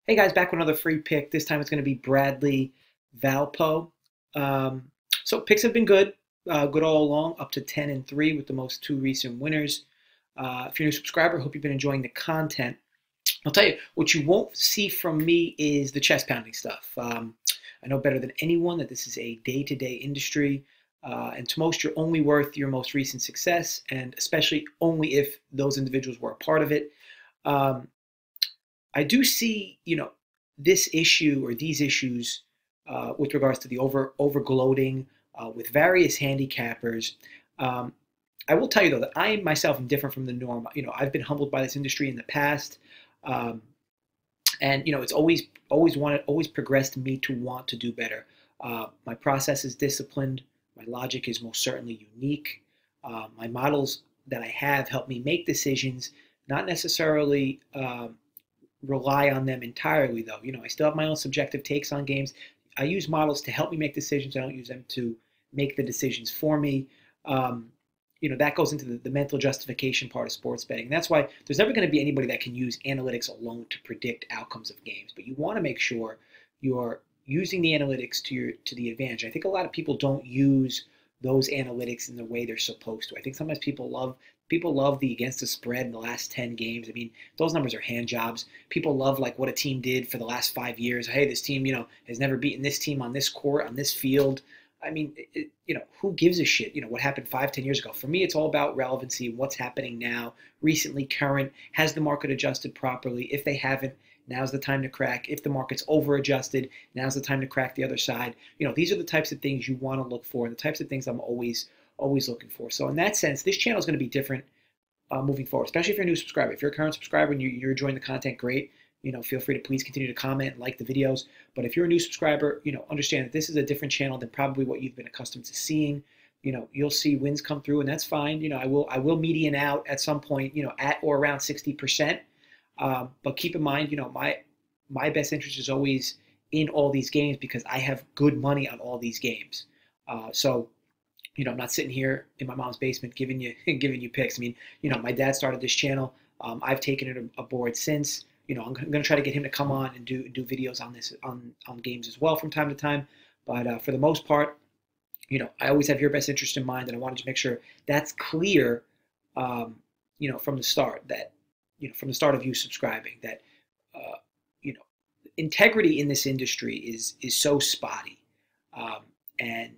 Hey guys, back with another free pick. This time it's going to be Bradley Valpo. So picks have been good, good all along, up to 10-3 with the most two recent winners. If you're a new subscriber, hope you've been enjoying the content. I'll tell you, what you won't see from me is the chest pounding stuff. I know better than anyone that this is a day-to-day industry, and to most, you're only worth your most recent success, and especially only if those individuals were a part of it. Um, I do see, this issue or these issues with regards to the over gloating with various handicappers. Um, I will tell you though that I myself am different from the norm. I've been humbled by this industry in the past, um, and it's always progressed me to want to do better. My process is disciplined. My logic is most certainly unique. My models that I have help me make decisions, not necessarily. Rely on them entirely, though. I still have my own subjective takes on games. I use models to help me make decisions. I don't use them to make the decisions for me. Um, that goes into the mental justification part of sports betting. And that's why there's never going to be anybody that can use analytics alone to predict outcomes of games. But you want to make sure you're using the analytics to the advantage. I think a lot of people don't use those analytics in the way they're supposed to. I think sometimes people love the against the spread in the last 10 games. I mean, those numbers are hand jobs. People love like what a team did for the last 5 years. Hey, this team, has never beaten this team on this court, on this field. I mean, who gives a shit? What happened 5, 10 years ago? For me, it's all about relevancy, what's happening now, recently, current. Has the market adjusted properly? If they haven't, now's the time to crack. If the market's over adjusted, now's the time to crack the other side. These are the types of things you want to look for, and the types of things I'm always looking for. So in that sense, this channel is going to be different moving forward, especially if you're a new subscriber. If you're a current subscriber and you're enjoying the content, great. Feel free to please continue to comment and like the videos. But if you're a new subscriber, understand that this is a different channel than probably what you've been accustomed to seeing. You'll see wins come through, and that's fine. I will median out at some point, at or around 60%. But keep in mind, my best interest is always in all these games because I have good money on all these games. So I'm not sitting here in my mom's basement giving you giving you picks. I mean, my dad started this channel. I've taken it aboard since. I'm going to try to get him to come on and do videos on this on games as well from time to time. But for the most part, I always have your best interest in mind, and I wanted to make sure that's clear. From the start from the start of you subscribing that uh, you know integrity in this industry is so spotty, and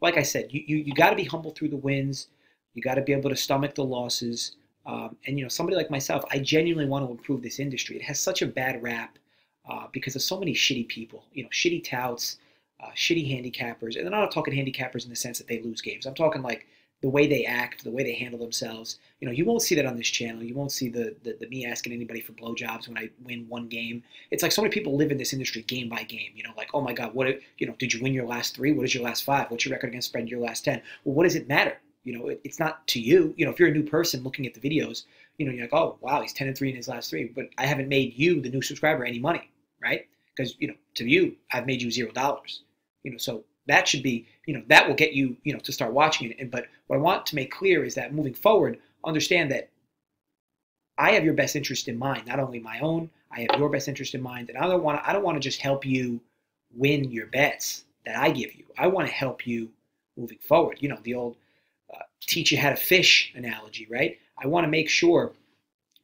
like I said, you got to be humble through the wins. You got to be able to stomach the losses. And somebody like myself, I genuinely want to improve this industry. It has such a bad rap because of so many shitty people. Shitty touts, shitty handicappers, and I'm not talking handicappers in the sense that they lose games. I'm talking like the way they act, the way they handle themselves. You won't see that on this channel. You won't see the me asking anybody for blowjobs when I win one game. It's like so many people live in this industry game by game. Like, oh my God, did you win your last 3? What is your last 5? What's your record against spread in your last 10? Well, what does it matter? It's not to you. If you're a new person looking at the videos, you're like, oh wow, he's 10-3 in his last 3, but I haven't made you, the new subscriber, any money, right? Because to you, I've made you $0. So that should be, that will get you, to start watching it. But what I want to make clear is that moving forward, understand that I have your best interest in mind, not only my own. I have your best interest in mind, and I don't want to just help you win your bets that I give you. I want to help you moving forward. The old teach you how to fish analogy, right? I want to make sure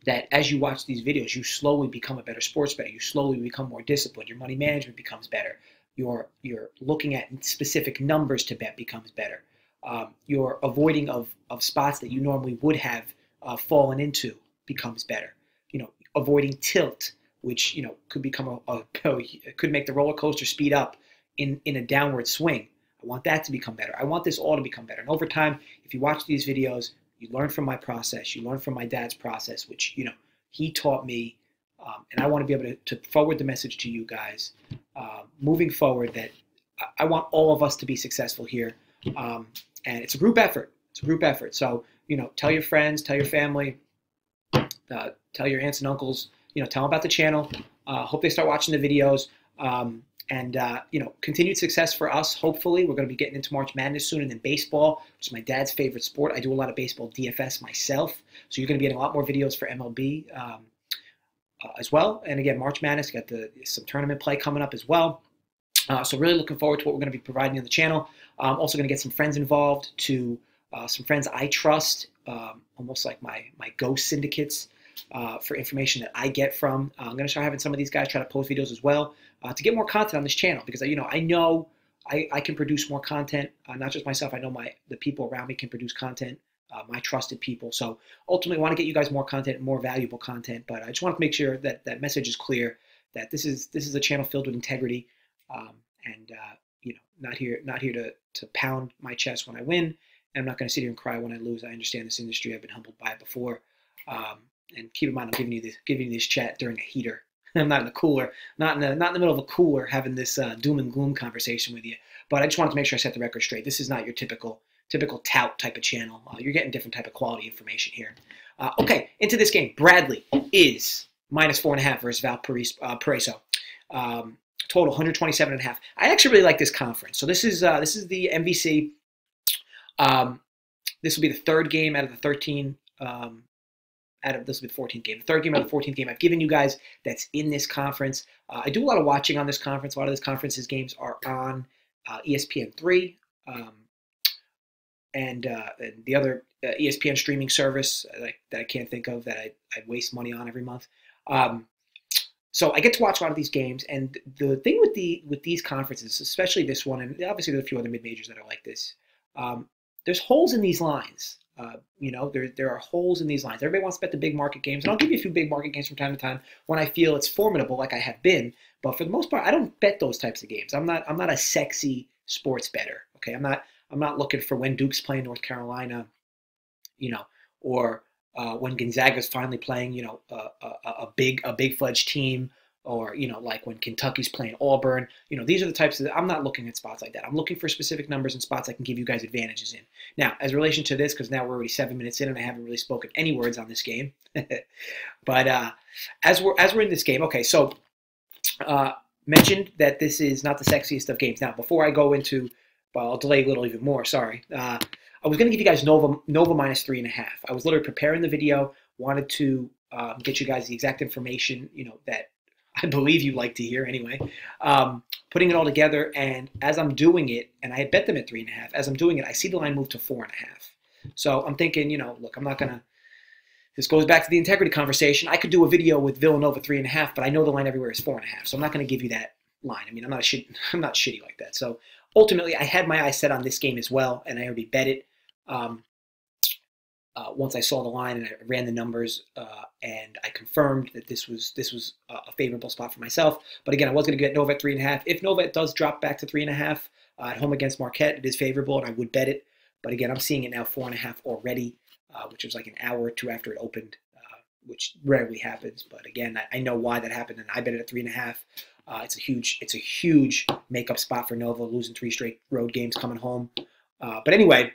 that as you watch these videos, you slowly become a better sports bettor. You slowly become more disciplined. Your money management becomes better. You're looking at specific numbers to bet becomes better. Your avoiding of spots that you normally would have fallen into becomes better. Avoiding tilt, which could become could make the roller coaster speed up in a downward swing. I want that to become better. I want this all to become better. And over time, if you watch these videos, you learn from my process. You learn from my dad's process, which he taught me, and I want to be able to forward the message to you guys moving forward that I want all of us to be successful here. And it's a group effort. It's a group effort. So tell your friends, tell your family, tell your aunts and uncles. Tell them about the channel. Hope they start watching the videos. And continued success for us. Hopefully, we're going to be getting into March Madness soon, and then baseball, which is my dad's favorite sport. I do a lot of baseball DFS myself, so you're going to be getting a lot more videos for MLB. as well. And again, March Madness, got some tournament play coming up as well. So really looking forward to what we're going to be providing on the channel. I'm also going to get some friends involved, some friends I trust, almost like my ghost syndicates for information that I get from. I'm going to start having some of these guys try to post videos as well to get more content on this channel, because I know I can produce more content. Not just myself. I know the people around me can produce content. My trusted people. So ultimately, I want to get you guys more content, more valuable content. But I just want to make sure that that message is clear. That this is a channel filled with integrity, and not here to pound my chest when I win. And I'm not going to sit here and cry when I lose. I understand this industry. I've been humbled by it before. And keep in mind, I'm giving you this chat during a heater. I'm not in the cooler, not in the middle of a cooler having this doom and gloom conversation with you. But I just wanted to make sure I set the record straight. This is not your typical tout type of channel. You're getting different type of quality information here. Okay, into this game. Bradley is -4.5 versus Valparaiso. Total 127.5. I actually really like this conference. So this is the MVC. This will be the third game out of the 13. This will be the 14th game. The third game out of the 14th game I've given you guys that's in this conference. I do a lot of watching on this conference. A lot of this conference's games are on ESPN 3 and the other ESPN streaming service that I can't think of that I waste money on every month. So I get to watch a lot of these games, and the thing with these conferences, especially this one, and obviously there's a few other mid-majors that are like this, there's holes in these lines. There are holes in these lines. Everybody wants to bet the big market games, and I'll give you a few big market games from time to time when I feel it's formidable, like I have been. But for the most part, I don't bet those types of games. I'm not a sexy sports bettor. Okay, I'm not looking for when Duke's playing North Carolina, or when Gonzaga's finally playing, a big fledged team, or like when Kentucky's playing Auburn. These are the types I'm not looking at spots like that. I'm looking for specific numbers and spots I can give you guys advantages in. Now, as relation to this, because now we're already 7 minutes in and I haven't really spoken any words on this game, but as we're in this game, okay, so mentioned that this is not the sexiest of games. Now, before I go into, well, I'll delay a little even more. Sorry. I was going to give you guys Nova -3.5. I was literally preparing the video, wanted to get you guys the exact information, that I believe you like to hear anyway. Putting it all together, and as I'm doing it, and I had bet them at 3.5. As I'm doing it, I see the line move to 4.5. So I'm thinking, look, I'm not gonna. This goes back to the integrity conversation. I could do a video with Villanova 3.5, but I know the line everywhere is 4.5. So I'm not going to give you that line. I mean, I'm not shitty like that. So ultimately, I had my eyes set on this game as well, and I already bet it. Once I saw the line and I ran the numbers, and I confirmed that this was a favorable spot for myself. But again, I was going to get Nova at 3.5. If Nova does drop back to 3.5 at home against Marquette, it is favorable, and I would bet it. But again, I'm seeing it now 4.5 already, which was like an hour or two after it opened, which rarely happens. But again, I know why that happened, and I bet it at 3.5. It's a huge makeup spot for Nova, losing 3 straight road games coming home. But anyway.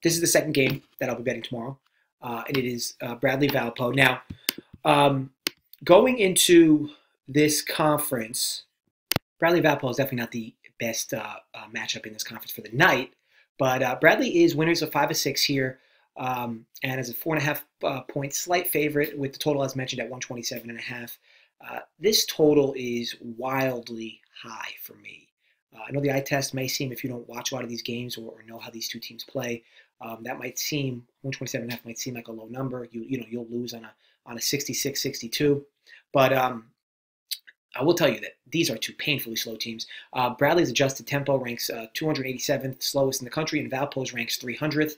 This is the second game that I'll be betting tomorrow, and it is Bradley Valpo. Now, going into this conference, Bradley Valpo is definitely not the best matchup in this conference for the night, but Bradley is winners of 5 of 6 here, and as a 4.5 point slight favorite with the total as mentioned at 127.5. This total is wildly high for me. I know the eye test may seem, if you don't watch a lot of these games or know how these two teams play, that might seem 127.5 might seem like a low number. You'll lose on a 66, 62, but I will tell you that these are two painfully slow teams. Bradley's adjusted tempo ranks 287th slowest in the country, and Valpo's ranks 300th.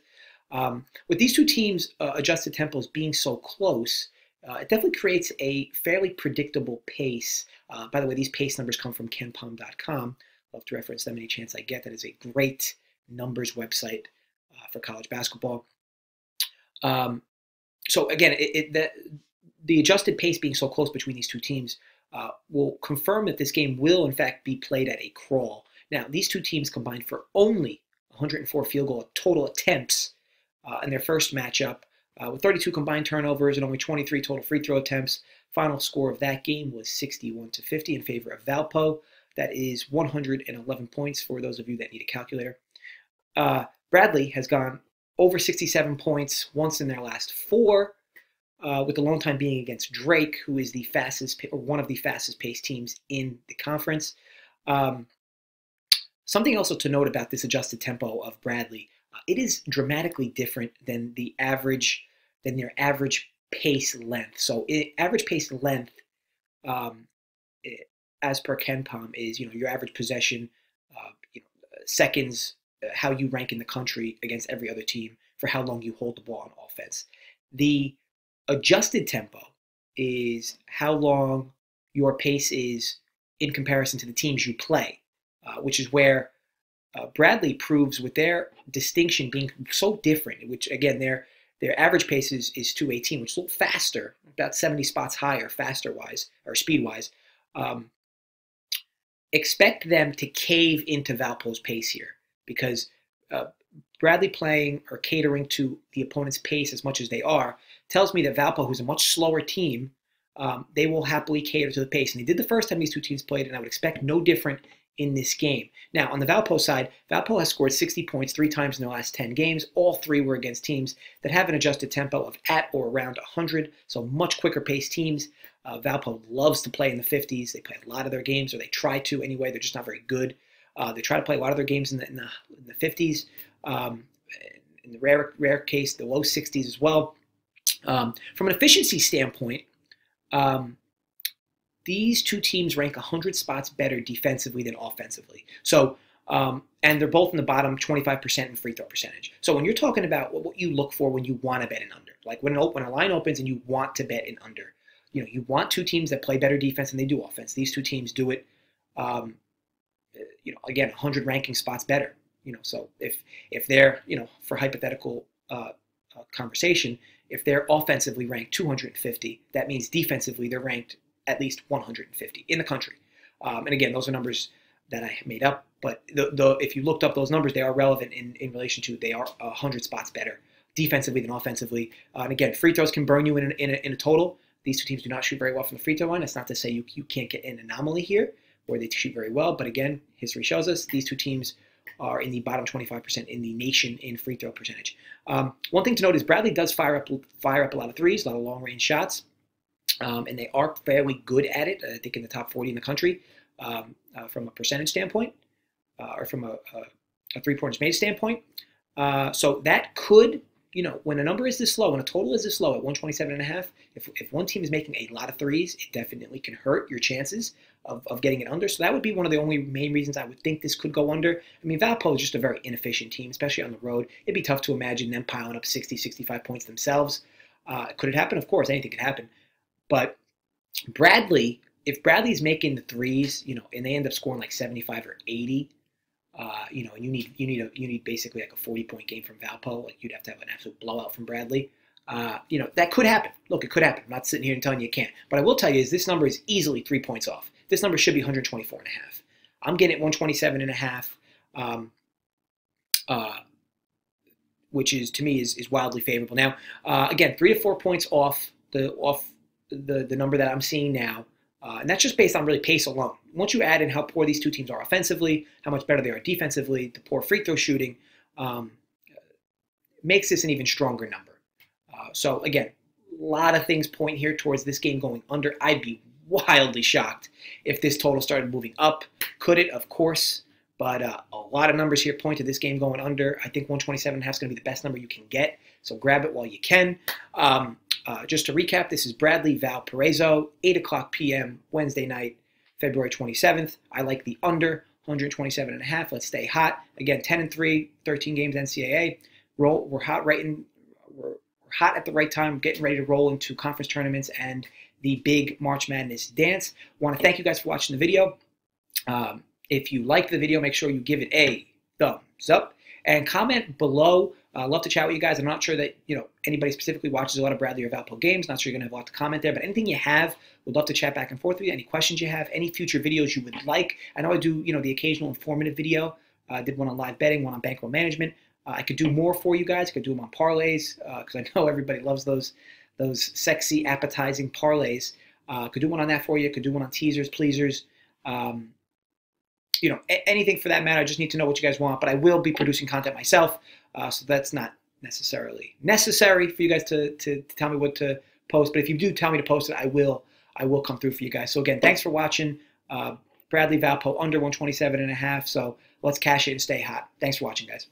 With these two teams' adjusted tempos being so close, it definitely creates a fairly predictable pace. By the way, these pace numbers come from KenPom.com. Love to reference them any chance I get. That is a great numbers website for college basketball. So again, the adjusted pace being so close between these two teams will confirm that this game will in fact be played at a crawl. Now, these two teams combined for only 104 field goal total attempts in their first matchup, with 32 combined turnovers and only 23 total free throw attempts. Final score of that game was 61-50 in favor of Valpo. That is 111 points for those of you that need a calculator. Bradley has gone over 67 points once in their last 4. with the long time being against Drake, who is the fastest or one of the fastest paced teams in the conference. Something also to note about this adjusted tempo of Bradley, it is dramatically different than their average pace length. So average pace length, as per KenPom, is your average possession, seconds, how you rank in the country against every other team for how long you hold the ball on offense. The adjusted tempo is how long your pace is in comparison to the teams you play, which is where Bradley proves with their distinction being so different, which again, their average pace is 218, which is a little faster, about 70 spots higher, faster-wise, or speed-wise. Expect them to cave into Valpo's pace here, because Bradley playing or catering to the opponent's pace as much as they are tells me that Valpo, who's a much slower team, they will happily cater to the pace. And they did the first time these two teams played, and I would expect no different in this game. Now, on the Valpo side, Valpo has scored 60 points 3 times in their last 10 games. All 3 were against teams that have an adjusted tempo of at or around 100, so much quicker paced teams. Valpo loves to play in the 50s. They play a lot of their games, or they try to anyway. They're just not very good. They try to play a lot of their games in the 50s. In the rare case, the low 60s as well. From an efficiency standpoint, these two teams rank 100 spots better defensively than offensively. So, and they're both in the bottom 25% in free throw percentage. So when you're talking about what you look for when you want to bet an under, like when a line opens and you want to bet an under, you want two teams that play better defense than they do offense. These two teams do it, again, 100 ranking spots better. So if they're, for hypothetical conversation, if they're offensively ranked 250, that means defensively they're ranked at least 150 in the country. And again, those are numbers that I made up, but if you looked up those numbers, they are relevant in relation to they are 100 spots better defensively than offensively. And again, free throws can burn you in a total. These two teams do not shoot very well from the free throw line. That's not to say you can't get an anomaly here where they shoot very well, but again, history shows us these two teams are in the bottom 25% in the nation in free throw percentage. One thing to note is Bradley does fire up a lot of threes, a lot of long-range shots, and they are fairly good at it. I think in the top 40 in the country from a percentage standpoint, or from a three-pointers made standpoint. So that could, when a number is this low, when a total is this low at 127.5, if one team is making a lot of threes, it definitely can hurt your chances of getting it under. So that would be one of the only main reasons I would think this could go under. I mean, Valpo is just a very inefficient team, especially on the road. It'd be tough to imagine them piling up 60, 65 points themselves. Could it happen? Of course, anything could happen. But Bradley, if Bradley's making the threes, and they end up scoring like 75 or 80, and you need basically like a 40-point game from Valpo. Like you'd have to have an absolute blowout from Bradley. That could happen. Look, it could happen. I'm not sitting here and telling you it can't. But I will tell you is this number is easily 3 points off. This number should be 124.5. I'm getting it 127.5, which is to me is wildly favorable. Now, again, 3 to 4 points off the number that I'm seeing now. And that's just based on really pace alone. Once you add in how poor these two teams are offensively, how much better they are defensively, the poor free throw shooting, makes this an even stronger number. So again, a lot of things point here towards this game going under. I'd be wildly shocked if this total started moving up. Could it? Of course. But a lot of numbers here point to this game going under. I think 127.5 is going to be the best number you can get. So grab it while you can. Just to recap, this is Bradley Valparaiso, 8 o'clock p.m. Wednesday night, February 27th. I like the under, 127.5. Let's stay hot. Again, 10-3, 13 games NCAA. We're hot we're hot at the right time, getting ready to roll into conference tournaments and the big March Madness dance. I want to thank you guys for watching the video. If you liked the video, make sure you give it a thumbs up and comment below. Love to chat with you guys. I'm not sure that anybody specifically watches a lot of Bradley or Valpo games. Not sure you're gonna have a lot to comment there, but anything you have, would love to chat back and forth with you. Any questions you have, any future videos you would like. I know I do the occasional informative video. I did one on live betting, one on bankroll management. I could do more for you guys. I could do them on parlays because I know everybody loves those sexy, appetizing parlays. Could do one on that for you. Could do one on teasers, pleasers. Anything for that matter. I just need to know what you guys want. But I will be producing content myself, so that's not necessarily necessary for you guys to tell me what to post. But if you do tell me to post it, I will come through for you guys. So again, thanks for watching. Bradley Valpo under 127.5. So let's cash it and stay hot. Thanks for watching, guys.